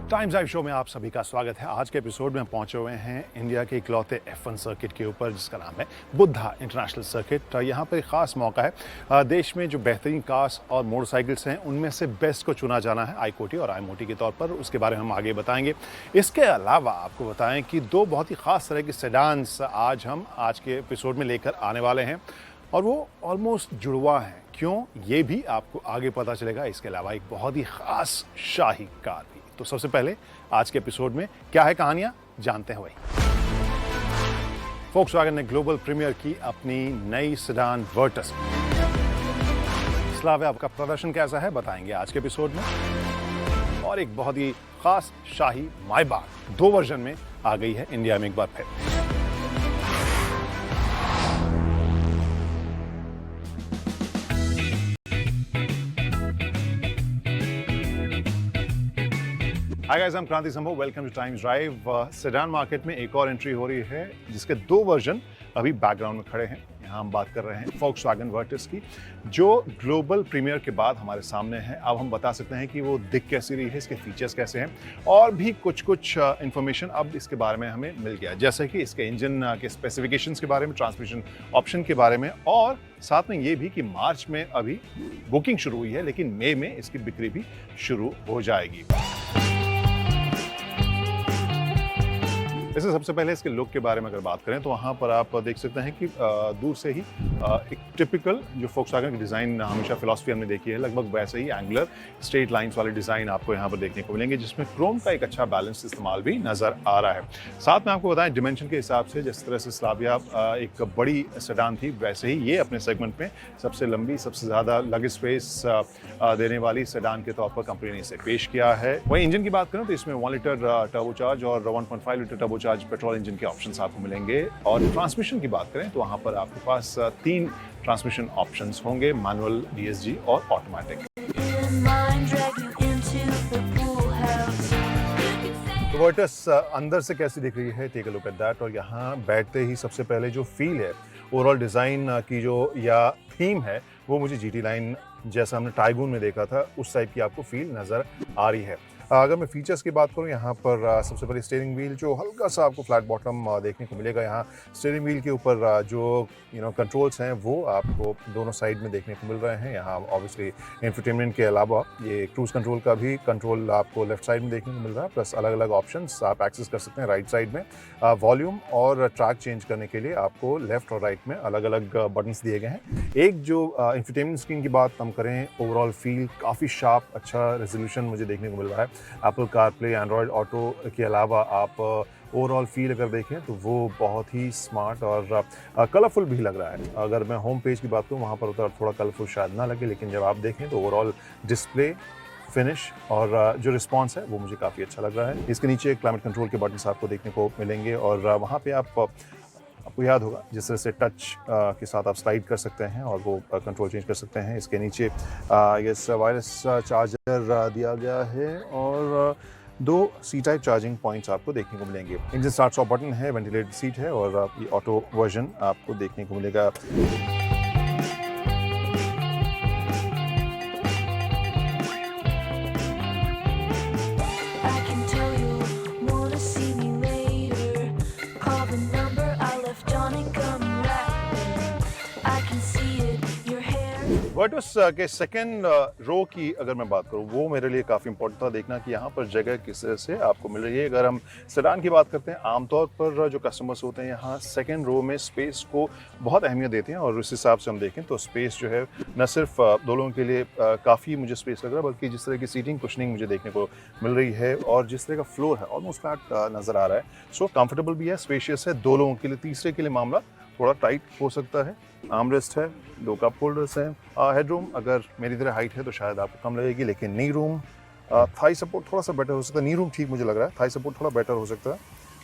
Times live show में आप सभी का स्वागत है। आज के एपिसोड में पहुंचे हुए हैं इंडिया के इकलौते F1 सर्किट के ऊपर, जिसका नाम है बुद्धा इंटरनेशनल सर्किट। यहाँ पर एक खास मौका है। देश में जो बेहतरीन कार्स और मोटरसाइकिल्स हैं उनमें से बेस्ट को चुना जाना है आईकोटी और आईमोटी के तौर पर। उसके बारे में हम आगे बताएंगे। इसके अलावा आपको बताएं कि दो बहुत ही खास तरह के सेडान्स आज के एपिसोड में लेकर आने वाले हैं और वो ऑलमोस्ट जुड़वा हैं। क्यों, ये भी आपको आगे पता चलेगा। इसके अलावा एक बहुत ही खास शाही कार भी। तो सबसे पहले आज के एपिसोड में क्या है कहानियां, जानते हैं वही। फोक्सवैगन ने ग्लोबल प्रीमियर की अपनी नई सेडान वर्टस। स्लाविया का प्रदर्शन कैसा है बताएंगे आज के एपिसोड में। और एक बहुत ही खास शाही मायबाग 2 वर्जन में आ गई है इंडिया में एक बार फिर। हाय गाइस, आई एम क्रांति संभव। Welcome two times drive. Sedan market में एक और एंट्री हो रही है जिसके 2 वर्जन अभी बैकग्राउंड में खड़े हैं। यहाँ हम बात कर रहे हैं फोक्सवैगन वर्टिस की, जो ग्लोबल प्रीमियर के बाद हमारे सामने है। अब हम बता सकते हैं कि वो दिख कैसी रही है, इसके फीचर्स कैसे हैं और भी कुछ इंफॉर्मेशन अब इसके बारे में हमें मिल गया, जैसे कि इसके इंजन के स्पेसिफिकेशंस के बारे में, ट्रांसमिशन ऑप्शन के बारे में, और साथ में ये भी कि मार्च में अभी बुकिंग शुरू हुई है लेकिन मई में इसकी बिक्री भी शुरू हो जाएगी। इससे सबसे पहले इसके लुक के बारे में अगर बात करें तो वहाँ पर आप देख सकते हैं कि दूर से ही एक टिपिकल जो फोक्सवैगन की डिज़ाइन हमेशा फिलॉसफी हमने देखी है, लगभग वैसे ही एंगुलर स्ट्रेट लाइंस वाले डिज़ाइन आपको यहाँ पर देखने को मिलेंगे, जिसमें क्रोम का एक अच्छा बैलेंस इस्तेमाल भी नज़र आ रहा है। साथ में आपको बताएं, डिमेंशन के हिसाब से जिस तरह से स्लाविया एक बड़ी सेडान थी, वैसे ही ये अपने सेगमेंट में सबसे लंबी, सबसे ज़्यादा लग स्पेस देने वाली सेडान के तौर पर कंपनी ने इसे पेश किया है। वहीं इंजन की बात करें तो इसमें 1 लीटर टर्बोचार्ज और 1.5 लीटर टर्बोचार्ज पेट्रोल इंजन के ऑप्शंस आपको मिलेंगे। और ट्रांसमिशन की बात करें तो वहां पर आपके पास 3 ट्रांसमिशन ऑप्शंस होंगे, मैनुअल, DSG और ऑटोमेटिक। तो वर्टस अंदर से कैसी दिख रही है, take a look at that. और यहाँ बैठते ही सबसे पहले जो फील है, ओवरऑल डिज़ाइन की जो या थीम है, वो मुझे GT लाइन जैसा हमने टाइगून में देखा था उस टाइप की आपको फील नज़र आ रही है। अगर मैं फीचर्स की बात करूं, यहाँ पर सबसे पहले स्टीयरिंग व्हील जो हल्का सा आपको फ्लैट बॉटम देखने को मिलेगा। यहाँ स्टीयरिंग व्हील के ऊपर जो कंट्रोल्स हैं वो आपको दोनों साइड में देखने को मिल रहे हैं। यहाँ ऑब्वियसली इंफोटेनमेंट के अलावा ये क्रूज कंट्रोल का भी कंट्रोल आपको लेफ्ट साइड में देखने को मिल रहा है, प्लस अलग अलग ऑप्शंस आप एक्सेस कर सकते हैं राइट साइड में। वॉल्यूम और ट्रैक चेंज करने के लिए आपको लेफ्ट और राइट में अलग अलग बटन्स दिए गए हैं। एक जो इंफोटेनमेंट स्क्रीन की बात हम करें, ओवरऑल फील काफ़ी शार्प, अच्छा रेजोल्यूशन मुझे देखने को मिल रहा है। एप्पल कारप्ले, एंड्रॉयड ऑटो के अलावा आप ओवरऑल फील अगर देखें तो वो बहुत ही स्मार्ट और कलरफुल भी लग रहा है। अगर मैं होम पेज की बात करूँ वहाँ पर थोड़ा कलरफुल शायद ना लगे, लेकिन जब आप देखें तो ओवरऑल डिस्प्ले, फिनिश और जो रिस्पॉन्स है वो मुझे काफ़ी अच्छा लग रहा है। इसके नीचे क्लाइमेट कंट्रोल के बटन्स आपको देखने को मिलेंगे और वहाँ पे आपको याद होगा जिस तरह से टच के साथ आप स्लाइड कर सकते हैं और वो कंट्रोल चेंज कर सकते हैं। इसके नीचे ये वायरलेस चार्जर दिया गया है और 2 C-टाइप चार्जिंग पॉइंट्स आपको देखने को मिलेंगे। इंजन स्टार्ट स्टॉप बटन है, वेंटिलेटेड सीट है और ये ऑटो वर्जन आपको देखने को मिलेगा। वर्टस के सेकेंड रो की अगर मैं बात करूँ, वो मेरे लिए काफ़ी इंपॉर्टेंट था देखना कि यहाँ पर जगह किस तरह से आपको मिल रही है। अगर हम सेडान की बात करते हैं, आमतौर पर जो कस्टमर्स होते हैं यहाँ सेकेंड रो में स्पेस को बहुत अहमियत देते हैं और उस हिसाब से हम देखें तो स्पेस जो है न सिर्फ 2 लोगों के लिए काफ़ी मुझे स्पेस लग रहा है, बल्कि जिस तरह की सीटिंग कुशनिंग मुझे देखने को मिल रही है और जिस तरह का फ्लोर है ऑलमोस्ट फ्लैट नज़र आ रहा है। सो कंफर्टेबल भी है, स्पेशियस है 2 लोगों के लिए। तीसरे के लिए मामला थोड़ा टाइट हो सकता है। आर्मरेस्ट है, 2 कप होल्डर्स हैं। हेडरूम अगर मेरी तरह हाइट है तो शायद आपको कम लगेगी, लेकिन नी रूम, थाई सपोर्ट थोड़ा सा बेटर हो सकता है। नी रूम ठीक मुझे लग रहा है, थाई सपोर्ट थोड़ा बेटर हो सकता है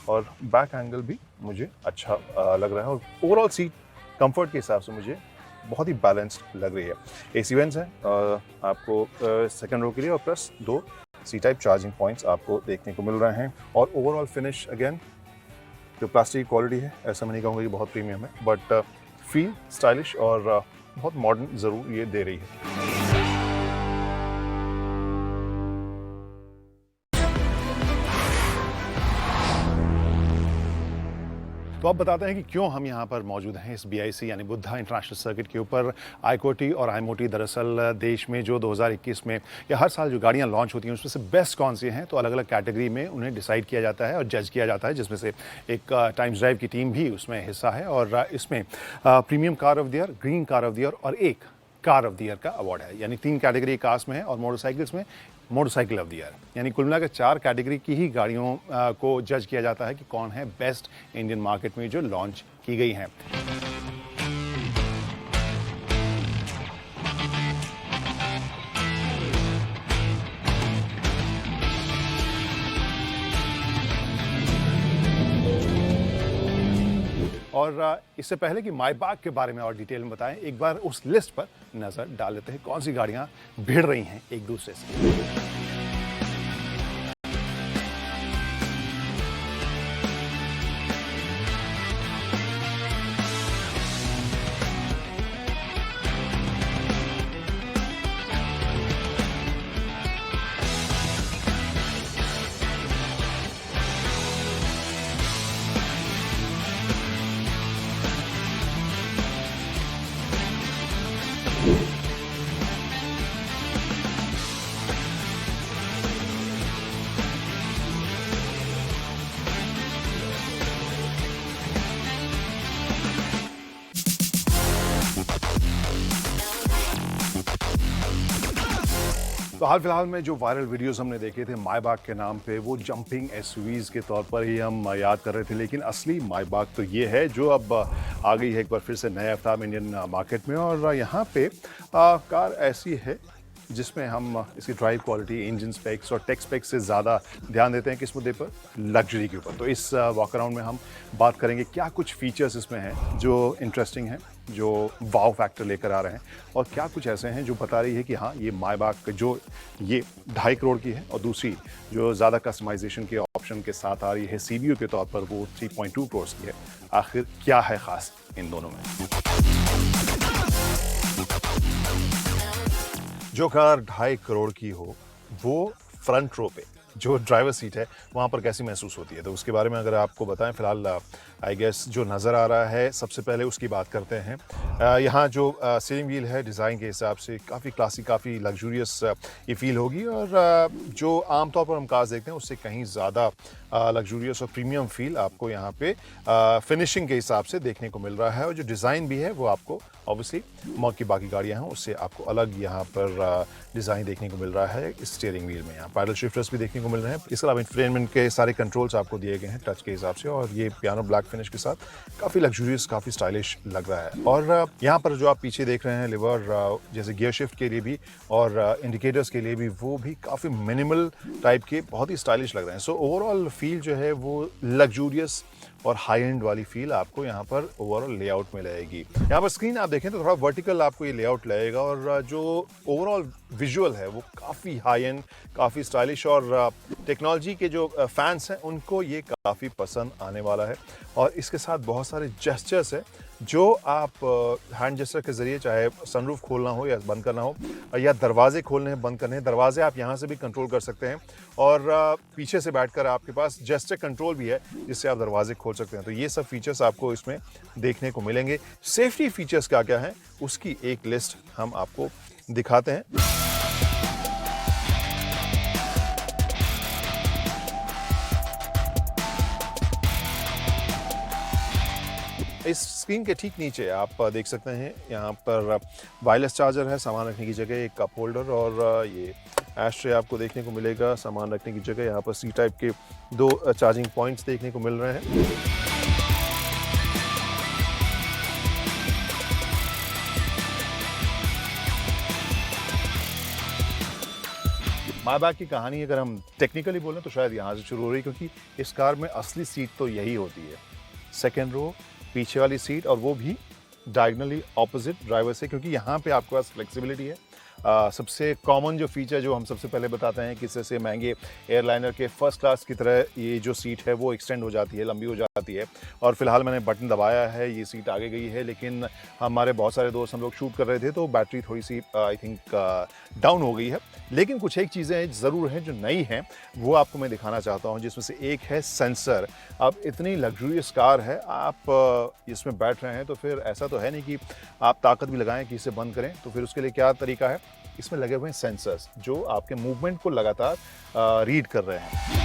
और बैक एंगल भी मुझे अच्छा लग रहा है। और ओवरऑल सीट कंफर्ट के हिसाब से मुझे बहुत ही बैलेंस्ड लग रही है। AC वेंट्स हैं आपको सेकेंड रो के लिए और प्लस 2 C-टाइप चार्जिंग पॉइंट्स आपको देखने को मिल रहे हैं। और ओवरऑल फिनिश अगेन जो प्लास्टिक क्वालिटी है, ऐसा मैं नहीं कहूँगा कि बहुत प्रीमियम है, बट फील स्टाइलिश और बहुत मॉडर्न ज़रूर ये दे रही है। तो अब बताते हैं कि क्यों हम यहाँ पर मौजूद हैं इस BIC यानी बुद्धा इंटरनेशनल सर्किट के ऊपर। ICOTY और IMOTY दरअसल देश में जो 2021 में या हर साल जो गाड़ियाँ लॉन्च होती हैं उसमें से बेस्ट कौन सी हैं, तो अलग अलग कैटेगरी में उन्हें डिसाइड किया जाता है और जज किया जाता है, जिसमें से एक टाइम्स ड्राइव की टीम भी उसमें हिस्सा है। और इसमें premium car of the year, green car of the year और एक कार ऑफ द ईयर का अवार्ड है, यानी 3 कैटेगरी कार्स में है। और मोटरसाइकिल्स में मोटरसाइकिल ऑफ द ईयर, यानी कुल मिलाकर 4 कैटेगरी की ही गाड़ियों को जज किया जाता है कि कौन है बेस्ट इंडियन मार्केट में जो लॉन्च की गई हैं। और इससे पहले कि मायबाग के बारे में और डिटेल में बताएं, एक बार उस लिस्ट पर नजर डाल लेते हैं कौन सी गाड़ियां भिड़ रही हैं एक दूसरे से। तो हाल फिलहाल में जो वायरल वीडियोस हमने देखे थे मायबाग के नाम पे, वो जंपिंग एसयूवीज के तौर पर ही हम याद कर रहे थे, लेकिन असली मायबाग तो ये है जो अब आ गई है एक बार फिर से नए अवतार इंडियन मार्केट में। और यहाँ पे कार ऐसी है जिसमें हम इसकी ड्राइव क्वालिटी, इंजन स्पेक्स और टेक स्पेक्स से ज़्यादा ध्यान देते हैं किस मुद्दे पर, लग्जरी के ऊपर। तो इस वॉक अराउंड में हम बात करेंगे क्या कुछ फीचर्स इसमें हैं जो इंटरेस्टिंग हैं, जो वाव फैक्टर लेकर आ रहे हैं, और क्या कुछ ऐसे हैं जो बता रही है कि हाँ ये मायबाग जो ये 2.5 करोड़ की है, और दूसरी जो ज़्यादा कस्टमाइजेशन के ऑप्शन के साथ आ रही है CBU के तौर पर, वो 3.2 करोड़ की है। आखिर क्या है ख़ास इन दोनों में? जो कार 2.5 करोड़ की हो वो फ्रंट रो पे जो ड्राइवर सीट है वहाँ पर कैसी महसूस होती है, तो उसके बारे में अगर आपको बताएं। फिलहाल आई गेस जो नज़र आ रहा है सबसे पहले उसकी बात करते हैं। यहाँ जो स्टीयरिंग व्हील है डिज़ाइन के हिसाब से काफ़ी क्लासिक, काफ़ी लग्जूरियस ये फील होगी, और जो आमतौर पर हम कार्स देखते हैं उससे कहीं ज़्यादा लग्जूरियस और प्रीमियम फील आपको यहाँ पे फिनिशिंग के हिसाब से देखने को मिल रहा है। और जो डिज़ाइन भी है वो आपको ऑब्वियसली मॉक की बाकी गाड़ियाँ हैं उससे आपको अलग यहाँ पर डिज़ाइन देखने को मिल रहा है इस स्टीयरिंग व्हील में। यहाँ पैडल शिफ्टर्स भी देखने को मिल रहे हैं। इसके अलावा इंफोटेनमेंट के सारे कंट्रोल्स आपको दिए गए हैं टच के हिसाब से, और ये पियानो ब्लैक फिनिश के साथ काफ़ी लग्जूरियस, काफ़ी स्टाइलिश लग रहा है। और यहाँ पर जो आप पीछे देख रहे हैं लिवर, जैसे गियर शिफ्ट के लिए भी और इंडिकेटर्स के लिए भी, वो भी काफ़ी मिनिमल टाइप के बहुत ही स्टाइलिश लग रहे हैं। सो ओवरऑल फील जो है वो लग्जूरियस और हाई एंड वाली फील आपको यहाँ पर ओवरऑल लेआउट में लगेगी। यहाँ पर स्क्रीन आप देखें तो थोड़ा वर्टिकल आपको ये लेआउट लगेगा, और जो ओवरऑल विजुअल है वो काफ़ी हाई एंड, काफ़ी स्टाइलिश, और टेक्नोलॉजी के जो फैंस हैं उनको ये काफ़ी पसंद आने वाला है। और इसके साथ बहुत सारे जेस्चर्स हैं जो आप हैंड जेस्चर के ज़रिए, चाहे सनरूफ खोलना हो या बंद करना हो, या दरवाजे खोलने हैं बंद करने हैं, दरवाजे आप यहाँ से भी कंट्रोल कर सकते हैं। और पीछे से बैठकर आपके पास जेस्चर कंट्रोल भी है जिससे आप दरवाजे खोल सकते हैं। तो ये सब फीचर्स आपको इसमें देखने को मिलेंगे। सेफ्टी फीचर्स क्या क्या हैं उसकी एक लिस्ट हम आपको दिखाते हैं। इस स्क्रीन के ठीक नीचे आप देख सकते हैं यहाँ पर वायरलेस चार्जर है, सामान रखने की जगह, एक कप होल्डर, और ये एशट्रे आपको देखने को मिलेगा सामान रखने की जगह। यहाँ पर C टाइप के 2 चार्जिंग पॉइंट्स देखने को मिल रहे हैं। मायबाग की कहानी अगर हम टेक्निकली बोलें तो शायद यहाँ से शुरू हो रही है, क्योंकि इस कार में असली सीट तो यही होती है, सेकेंड रो पीछे वाली सीट, और वो भी डायगनली ऑपोजिट ड्राइवर से, क्योंकि यहाँ पे आपके पास फ्लेक्सिबिलिटी है। सबसे कॉमन जो फीचर जो हम सबसे पहले बताते हैं कि इससे महंगे एयरलाइनर के फर्स्ट क्लास की तरह ये जो सीट है वो एक्सटेंड हो जाती है, लंबी हो जाती है। और फिलहाल मैंने बटन दबाया है, ये सीट आगे गई है, लेकिन हमारे बहुत सारे दोस्त, हम लोग शूट कर रहे थे तो बैटरी थोड़ी सी आई थिंक डाउन हो गई है, लेकिन कुछ एक चीज़ें ज़रूर हैं जो नई हैं, वो आपको मैं दिखाना चाहता हूँ, जिसमें से एक है सेंसर। अब इतनी लग्जरियस कार है, आप इसमें बैठ रहे हैं तो फिर ऐसा तो है नहीं कि आप ताकत भी लगाएं कि इसे बंद करें। तो फिर उसके लिए क्या तरीका है, इसमें लगे हुए हैं सेंसर्स जो आपके मूवमेंट को लगातार रीड कर रहे हैं।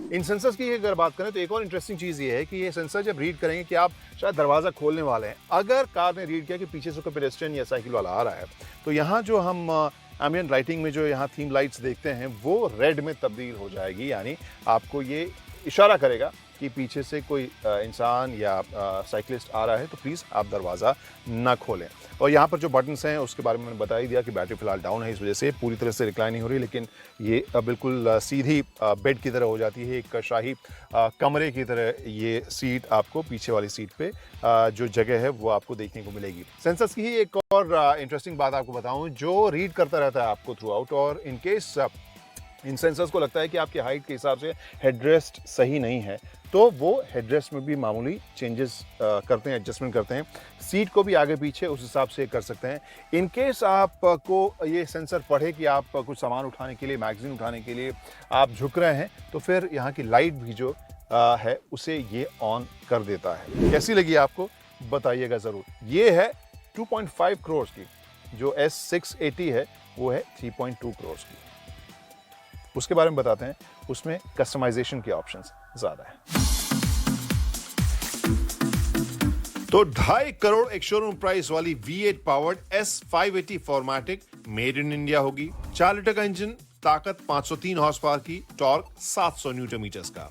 इन सेंसर्स की अगर बात करें तो एक और इंटरेस्टिंग चीज़ ये है कि ये सेंसर जब रीड करेंगे कि आप शायद दरवाज़ा खोलने वाले हैं, अगर कार ने रीड किया कि पीछे से कोई पेडेस्ट्रियन या साइकिल वाला आ रहा है, तो यहाँ जो हम एम्बिएंट लाइटिंग में जो यहाँ थीम लाइट्स देखते हैं वो रेड में तब्दील हो जाएगी। यानी आपको ये इशारा करेगा कि पीछे से कोई इंसान या साइकिलिस्ट आ रहा है, तो प्लीज़ आप दरवाज़ा ना खोलें। और यहाँ पर जो बटन्स हैं उसके बारे में मैंने बता ही दिया कि बैटरी फ़िलहाल डाउन है, इस वजह से पूरी तरह से रिक्लाइन नहीं हो रही, लेकिन ये बिल्कुल सीधी बेड की तरह हो जाती है, एक शाही कमरे की तरह। ये सीट आपको पीछे वाली सीट पे जो जगह है वो आपको देखने को मिलेगी। सेंसर्स की ही एक और इंटरेस्टिंग बात आपको बताऊँ, जो रीड करता रहता है आपको थ्रू आउट, और इनकेस इन सेंसर्स को लगता है कि आपकी हाइट के हिसाब से हेडरेस्ट सही नहीं है, तो वो हेडरेस्ट में भी मामूली चेंजेस करते हैं, एडजस्टमेंट करते हैं। सीट को भी आगे पीछे उस हिसाब से कर सकते हैं। इन केस आपको ये सेंसर पढ़े कि आप कुछ सामान उठाने के लिए, मैगजीन उठाने के लिए आप झुक रहे हैं, तो फिर यहाँ की लाइट भी जो है उसे ये ऑन कर देता है। कैसी लगी आपको बताइएगा ज़रूर। ये है 2.5 करोड़ की, जो S680 है वो है 3.2 करोड़ की। उसके बारे में बताते हैं, उसमें कस्टमाइजेशन के ऑप्शंस ज़्यादा हैं। तो 2.5 करोड़ एक शोरूम प्राइस वाली V8 powered S580 फॉर्मेटिक made in India होगी। 4 लीटर का इंजन, ताकत 503 हॉर्स पावर की, टॉर्क 700 न्यूटन मीटर्स का।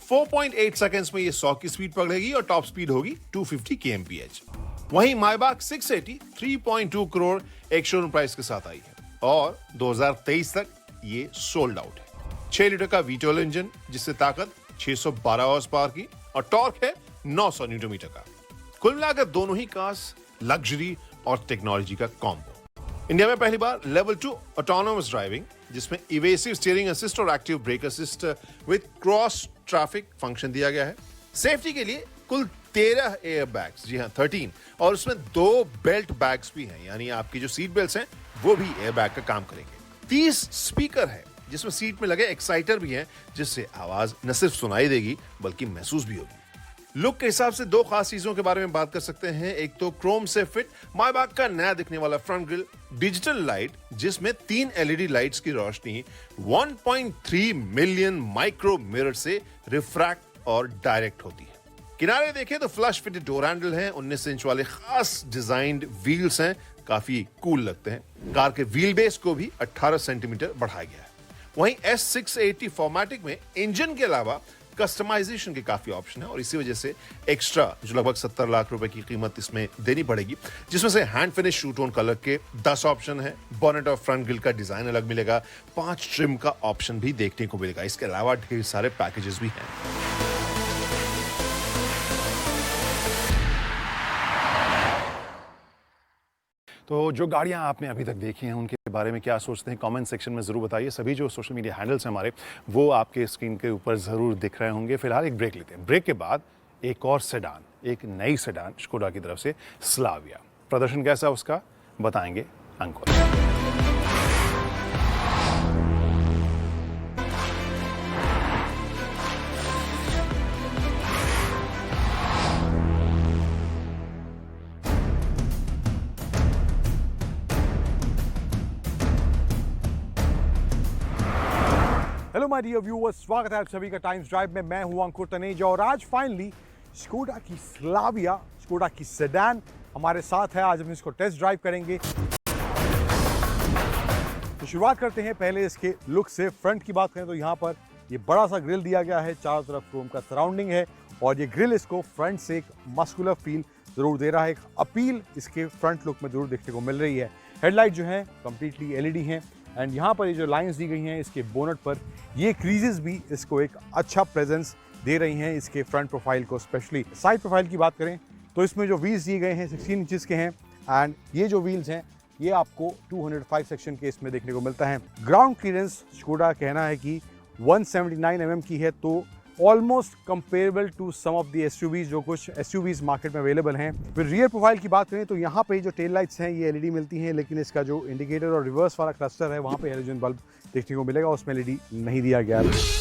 4.8 सेकंड्स में ये 100 की स्पीड पकड़ेगी और टॉप स्पीड होगी 250 kmph। वहीं मायबाक 680 3.2 करोड़ एक शोरूम प्राइस के साथ आई है और 2023 तक ये सोल्ड आउट है। 6 लीटर का V12 इंजन, जिससे ताकत 612 हॉर्स पावर की और टॉर्क है 900 न्यूटन मीटर का। कुल मिलाकर दोनों ही कार्स लग्जरी और टेक्नोलॉजी का कॉम्बो। इंडिया में पहली बार लेवल 2 ऑटोनोमस ड्राइविंग, जिसमें इवेसिव स्टीयरिंग असिस्ट और active brake assist with cross traffic function दिया गया है। सेफ्टी के लिए कुल 13 एयर बैग्स, जी हाँ 13, और उसमें 2 बेल्ट बैग्स भी हैं, यानी आपकी जो सीट बेल्ट हैं वो भी एयर बैग का काम करेंगे। 30 स्पीकर है, जिसमें सीट में लगे एक्साइटर भी हैं, जिससे आवाज न सिर्फ सुनाई देगी बल्कि महसूस भी होगी। लुक के हिसाब से 2 खास चीजों के बारे में बात कर सकते हैं। एक तो क्रोम से फिट मायबाक का नया दिखने वाला फ्रंट ग्रिल, डिजिटल लाइट, जिसमें 3 LED लाइट्स की रोशनी 1.3 मिलियन माइक्रो मिरर से रिफ्रैक्ट और डायरेक्ट होती है। किनारे देखें तो फ्लश फिटेड डोर हैंडल हैं, 19 इंच वाले खास डिजाइन्ड व्हील्स हैं, काफी कूल लगते हैं। कार के व्हील बेस को भी 18 सेंटीमीटर बढ़ाया गया है। वहीं S680 फॉर्मेटिक में इंजन के अलावा कस्टमाइजेशन के काफी ऑप्शन है और इसी वजह से एक्स्ट्रा जो लगभग 70 लाख रुपए की कीमत इसमें देनी पड़ेगी, जिसमें से hand finish two tone colour के 10 ऑप्शन है। बॉनेट और फ्रंट ग्रिल का डिजाइन अलग मिलेगा, 5 ट्रिम का ऑप्शन भी देखने को मिलेगा। इसके अलावा ढेर सारे पैकेजेस भी हैं। तो जो गाड़ियां आपने अभी तक देखी हैं उनके बारे में क्या सोचते हैं, कमेंट सेक्शन में ज़रूर बताइए। सभी जो सोशल मीडिया हैंडल्स हैं हमारे, वो आपके स्क्रीन के ऊपर ज़रूर दिख रहे होंगे। फिलहाल एक ब्रेक लेते हैं। ब्रेक के बाद एक और सेडान, एक नई सेडान स्कोडा की तरफ से स्लाविया, प्रदर्शन कैसा उसका बताएंगे अंकुर। हेलो माय डियर व्यूअर्स, स्वागत है आप सभी का टाइम्स ड्राइव में। मैं हूं अंकुर तनेजा और आज फाइनली स्कोडा की स्लाविया, स्कोडा की सेडान हमारे साथ है। आज हम इसको टेस्ट ड्राइव करेंगे। तो शुरुआत करते हैं पहले इसके लुक से। फ्रंट की बात करें तो यहाँ पर ये बड़ा सा ग्रिल दिया गया है, चारों तरफ क्रोम का सराउंडिंग है और ये ग्रिल इसको फ्रंट से एक मस्कुलर फील जरूर दे रहा है। एक अपील इसके फ्रंट लुक में जरूर देखने को मिल रही है। हेडलाइट जो है कंप्लीटली LED हैं एंड यहाँ पर ये जो लाइंस दी गई हैं इसके बोनट पर, ये क्रीजेस भी इसको एक अच्छा प्रेजेंस दे रही हैं इसके फ्रंट प्रोफाइल को। स्पेशली साइड प्रोफाइल की बात करें तो इसमें जो व्हील्स दिए गए हैं 16 इंचेस के हैं एंड ये जो व्हील्स हैं ये आपको 205 सेक्शन के इसमें देखने को मिलता है। ग्राउंड क्लियरेंस स्कोडा कहना है कि 179 mm की है, तो almost comparable to some of the SUVs जो कुछ एसयूवीज मार्केट में अवेलेबल हैं। फिर रियर प्रोफाइल की बात करें तो यहाँ पे जो टेल लाइट्स हैं ये एलईडी मिलती हैं, लेकिन इसका जो इंडिकेटर और रिवर्स वाला क्लस्टर है वहाँ पे हेलोजन बल्ब देखने को मिलेगा, उसमें एलईडी नहीं दिया गया है।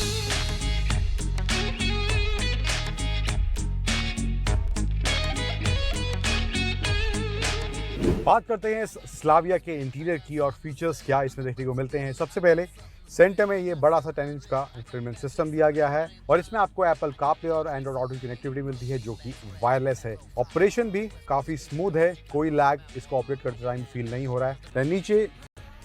बात करते हैं स्लाविया के इंटीरियर की और फीचर्स क्या इसमें देखने को मिलते हैं। सबसे पहले सेंटर में ये बड़ा सा 10 इंच का इंफोटेनमेंट सिस्टम दिया गया है और इसमें आपको एप्पल कारप्ले और एंड्रॉइड ऑटो कनेक्टिविटी मिलती है जो कि वायरलेस है। ऑपरेशन भी काफ़ी स्मूथ है, कोई लैग इसको ऑपरेट करते टाइम फील नहीं हो रहा है। नीचे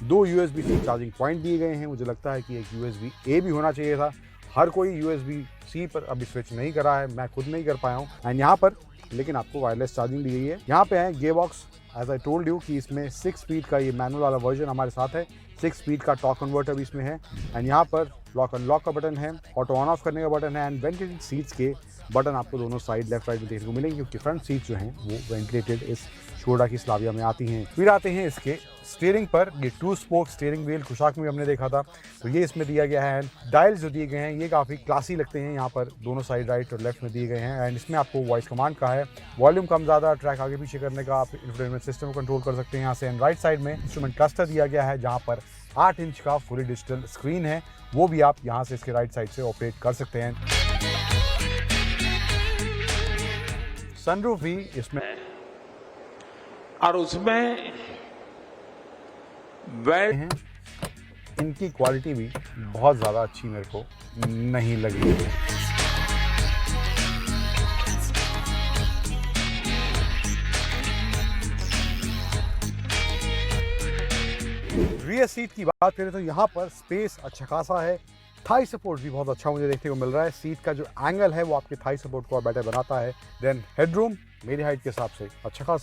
2 USB-C चार्जिंग पॉइंट दिए गए हैं। मुझे लगता है कि एक USB-A भी होना चाहिए था। हर कोई USB-C पर अभी स्विच नहीं करा है, मैं खुद नहीं कर पाया हूँ। एंड यहाँ पर लेकिन आपको वायरलेस चार्जिंग दी गई है। यहाँ पे है gear box, as I told you कि इसमें 6 स्पीड का ये मैनुअल वाला वर्जन हमारे साथ है। 6 स्पीड का टॉर्क कन्वर्टर भी इसमें है। एंड यहाँ पर लॉक अनलॉक का बटन है, ऑटो ऑन ऑफ करने का बटन है एंड वेंटिलेटेड सीट्स के बटन आपको दोनों साइड लेफ्ट राइट में देखने को मिलेंगे, क्योंकि फ्रंट सीट्स जो हैं वो वेंटिलेटेड इस शोडा की स्लाविया में आती हैं। फिर आते हैं इसके स्टीयरिंग पर। ये 2 स्पोक स्टीयरिंग व्हील कुशाक में हमने देखा था, तो ये इसमें दिया गया है। डायल्स जो दिए गए हैं ये काफ़ी क्लासी लगते हैं, यहाँ पर दोनों साइड राइट और लेफ्ट में दिए गए हैं। एंड इसमें आपको वॉइस कमांड का है, वॉल्यूम कम ज़्यादा, ट्रैक आगे पीछे करने का, आप इंफोटेनमेंट सिस्टम को कंट्रोल कर सकते हैं यहाँ से। एंड राइट साइड में इंस्ट्रूमेंट क्लस्टर दिया गया है जहाँ पर 8 इंच का फुली डिजिटल स्क्रीन है, वो भी आप यहाँ से इसके राइट साइड से ऑपरेट कर सकते हैं। सनरूफ भी इसमें और उसमें हैं। इनकी क्वालिटी भी बहुत ज़्यादा अच्छी मेरे को नहीं लगी। रियर सीट की बात करें तो यहाँ पर स्पेस अच्छा खासा है। थाई सपोर्ट भी बहुत अच्छा मुझे देखने को मिल रहा है। सीट का जो एंगल है वो आपके थाई सपोर्ट को और बेटर बनाता है। देन हेडरूम मेरी हाइट के हिसाब से अच्छा खासा